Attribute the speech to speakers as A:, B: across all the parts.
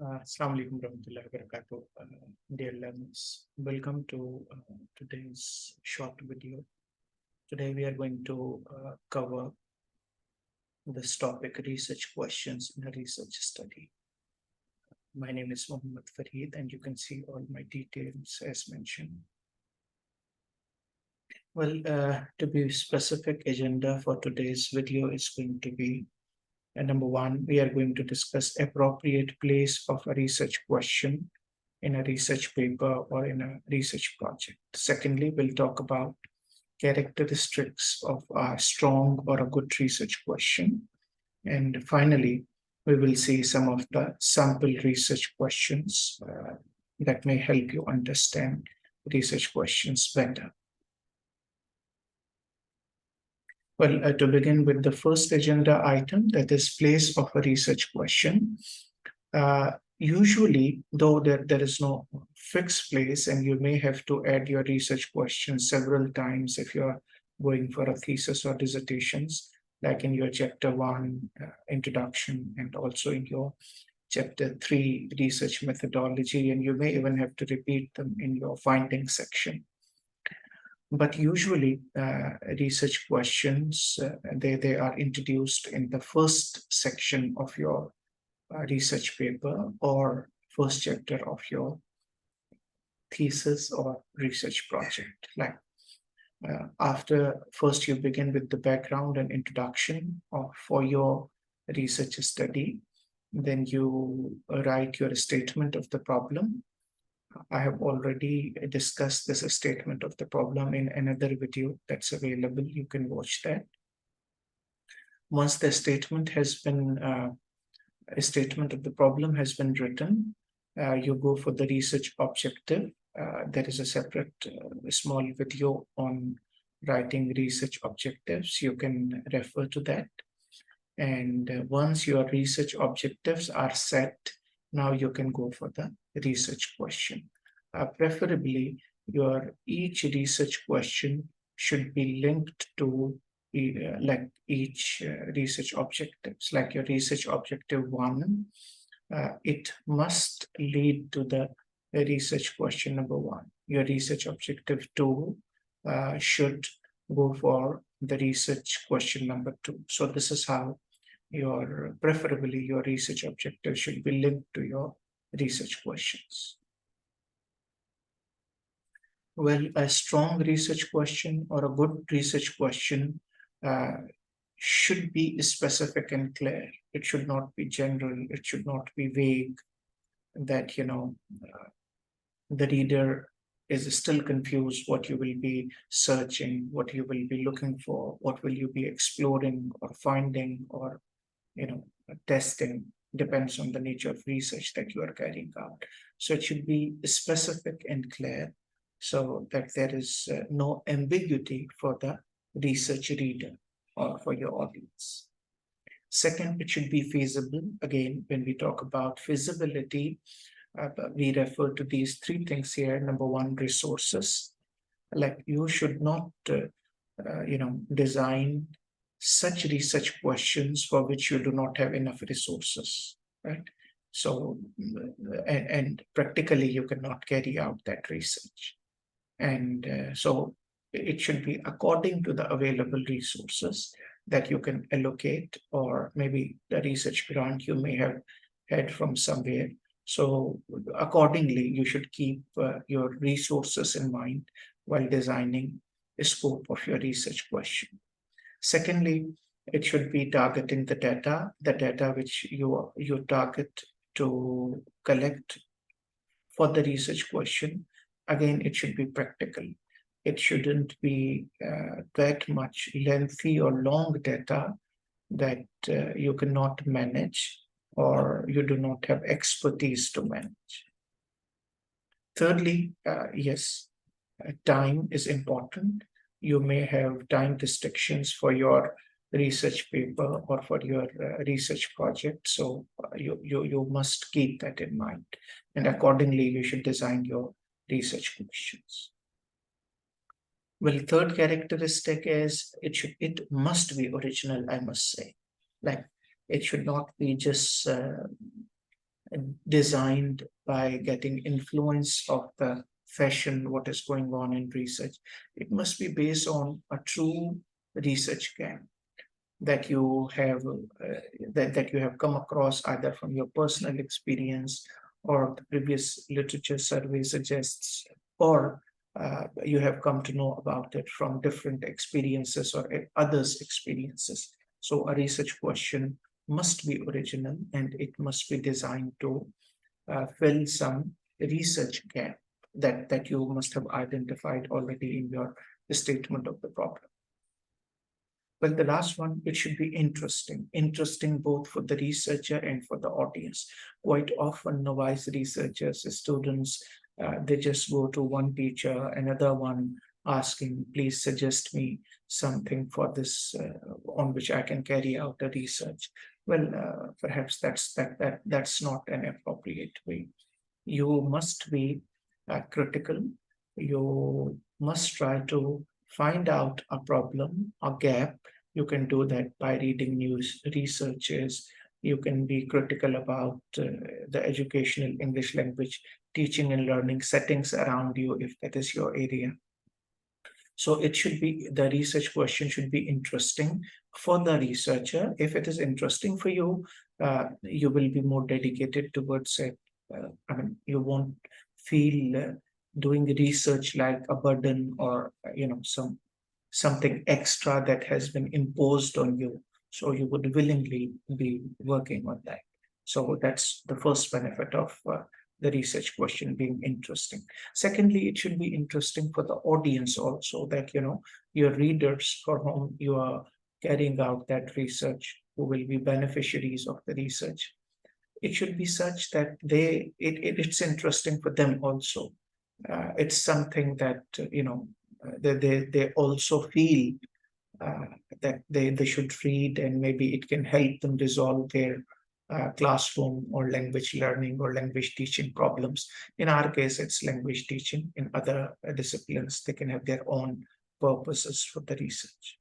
A: Assalamu alaikum warahmatullahi wabarakatuh. Dear learners, welcome to today's short video. Today we are going to cover this topic, research questions in a research study. My name is Mohammed Fareed and you can see all my details as mentioned. Well, to be specific, agenda for today's video is going to be number one, we are going to discuss appropriate place of a research question in a research paper or in a research project. Secondly, we'll talk about characteristics of a strong or a good research question. And finally, we will see some of the sample research questions that may help you understand research questions better. Well, to begin with the first agenda item, that is place of a research question. Usually, though there is no fixed place, and you may have to add your research question several times if you're going for a thesis or dissertations, like in your chapter 1 introduction and also in your chapter 3 research methodology, and you may even have to repeat them in your findings section. But usually research questions, they are introduced in the first section of your research paper or first chapter of your thesis or research project. Like after first you begin with the background and introduction for your research study, then you write your statement of the problem. I have already discussed this statement of the problem in another video that's available. You can watch that. Once the statement has been, a statement of the problem has been written, you go for the research objective. There is a separate small video on writing research objectives. You can refer to that. And once your research objectives are set, now you can go for the research question. Preferably, your each research question should be linked to like each research objectives. Like your research objective 1, it must lead to the research question number 1. Your research objective 2 should go for the research question number 2. So this is how preferably your research objective should be linked to your research questions. Well, a strong research question or a good research question should be specific and clear. It should not be general. It should not be vague that, the reader is still confused what you will be searching, what you will be looking for, what will you be exploring or finding or testing. Depends on the nature of research that you are carrying out. So it should be specific and clear so that there is no ambiguity for the research reader or for your audience. Second, it should be feasible. Again, when we talk about feasibility, we refer to these 3 things here. Number 1, resources. Like you should not, design such research questions for which you do not have enough resources, right? So, and practically you cannot carry out that research. And so it should be according to the available resources that you can allocate, or maybe the research grant you may have had from somewhere. So accordingly, you should keep your resources in mind while designing the scope of your research question. Secondly, it should be targeting the data which you target to collect for the research question. Again, it should be practical. It shouldn't be that much lengthy or long data that you cannot manage or you do not have expertise to manage. Thirdly, yes, time is important. You may have time restrictions for your research paper or for your research project. So you must keep that in mind. And accordingly, you should design your research questions. Well, third characteristic is it must be original, I must say. Like it should not be just designed by getting influence of the fashion, what is going on in research. It must be based on a true research gap that you have that you have come across either from your personal experience or the previous literature survey suggests, or you have come to know about it from different experiences or others' experiences. So a research question must be original and it must be designed to fill some research gap that you must have identified already in your statement of the problem. Well, the last one, it should be interesting both for the researcher and for the audience. Quite often, novice researchers, students, they just go to one teacher, another one asking, please suggest me something for this on which I can carry out a research. Well, perhaps that's not an appropriate way. You must be critical. You must try to find out a problem, a gap. You can do that by reading news researches. You can be critical about the educational English language teaching and learning settings around you if that is your area. So it should be, the research question should be interesting for the researcher. If it is interesting for you, you will be more dedicated towards it. I mean, you won't feel doing research like a burden or something extra that has been imposed on you. So you would willingly be working on that. So that's the first benefit of the research question being interesting. Secondly, it should be interesting for the audience also, that your readers for whom you are carrying out that research, who will be beneficiaries of the research. It should be such that it's interesting for them also. It's something that they also feel that they should read, and maybe it can help them resolve their classroom or language learning or language teaching problems. In our case, it's language teaching. In other disciplines, they can have their own purposes for the research.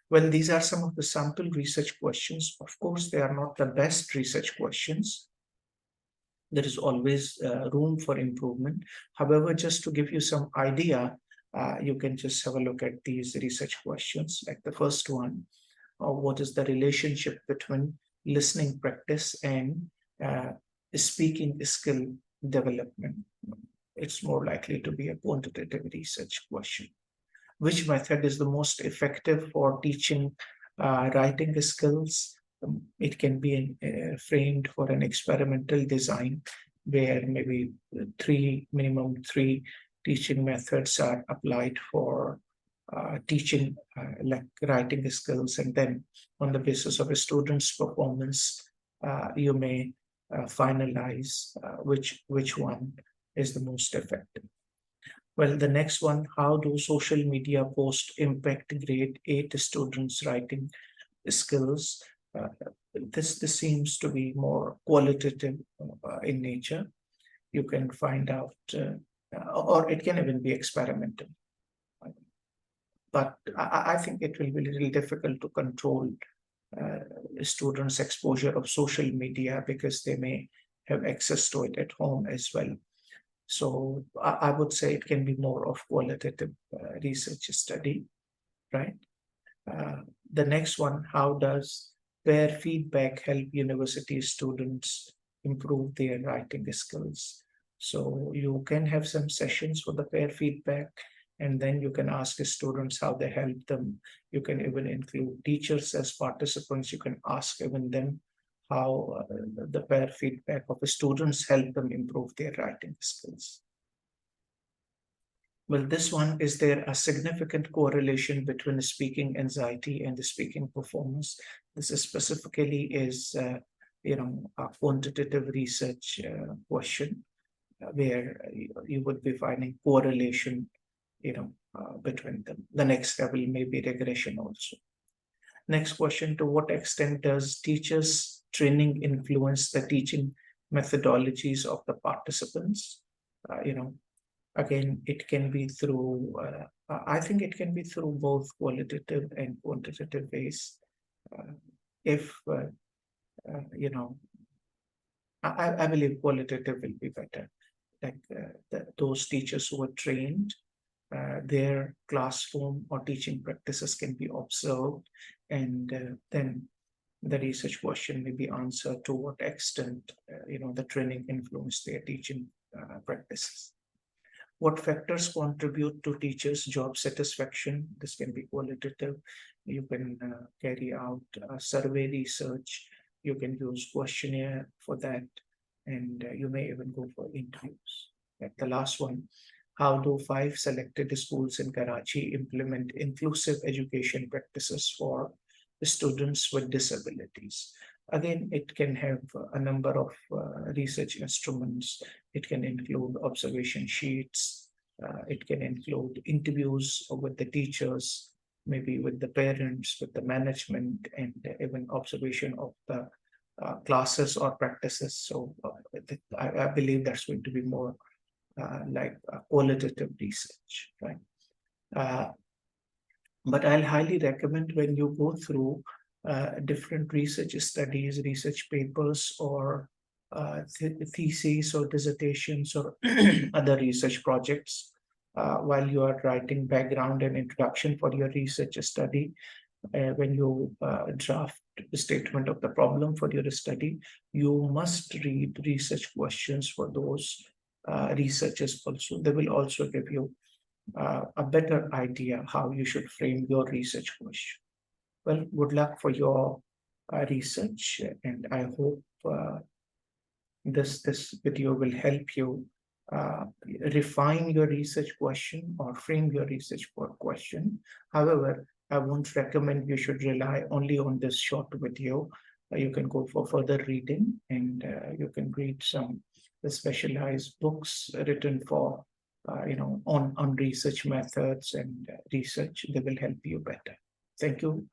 A: Well, these are some of the sample research questions. Of course, they are not the best research questions. There is always room for improvement. However, just to give you some idea, you can just have a look at these research questions. Like the first one, what is the relationship between listening practice and speaking skill development? It's more likely to be a quantitative research question. Which method is the most effective for teaching writing skills? It can be framed for an experimental design where maybe minimum three teaching methods are applied for teaching like writing skills, and then on the basis of a student's performance, you may finalize which one is the most effective. Well, the next one, how do social media posts impact grade 8 students' writing skills? This seems to be more qualitative in nature. You can find out, or it can even be experimental. But I think it will be a little difficult to control students' exposure of social media because they may have access to it at home as well. So I would say it can be more of qualitative research study, right? The next one, how does peer feedback help university students improve their writing skills? So you can have some sessions for the peer feedback, and then you can ask the students how they help them. You can even include teachers as participants. You can ask even them how the peer feedback of the students help them improve their writing skills. Well, this one, is there a significant correlation between speaking anxiety and the speaking performance? This is specifically is, a quantitative research question where you would be finding correlation, between them. The next level may be regression also. Next question, to what extent does teachers training influence the teaching methodologies of the participants? Again, it can be through, I think it can be through both qualitative and quantitative ways. If, I believe qualitative will be better. Like those teachers who are trained, their classroom or teaching practices can be observed, and then the research question may be answered to what extent the training influenced their teaching practices. What factors contribute to teachers' job satisfaction? This can be qualitative. You can carry out survey research. You can use questionnaire for that, and you may even go for interviews. Like the last one, how do 5 selected schools in Karachi implement inclusive education practices for students with disabilities? Again, it can have a number of research instruments. It can include observation sheets. It can include interviews with the teachers, maybe with the parents, with the management, and even observation of the classes or practices. So I believe that's going to be more like qualitative research, right? Uh, but I'll highly recommend when you go through different research studies, research papers, or theses or dissertations or other research projects, while you are writing background and introduction for your research study, when you draft the statement of the problem for your study, you must read research questions for those researchers also. They will also give you a better idea how you should frame your research question. Well, good luck for your research, and I hope this video will help you uh, refine your research question or frame your research question. However, I won't recommend you should rely only on this short video. You can go for further reading, and you can read some specialized books written for on research methods and research. They will help you better. Thank you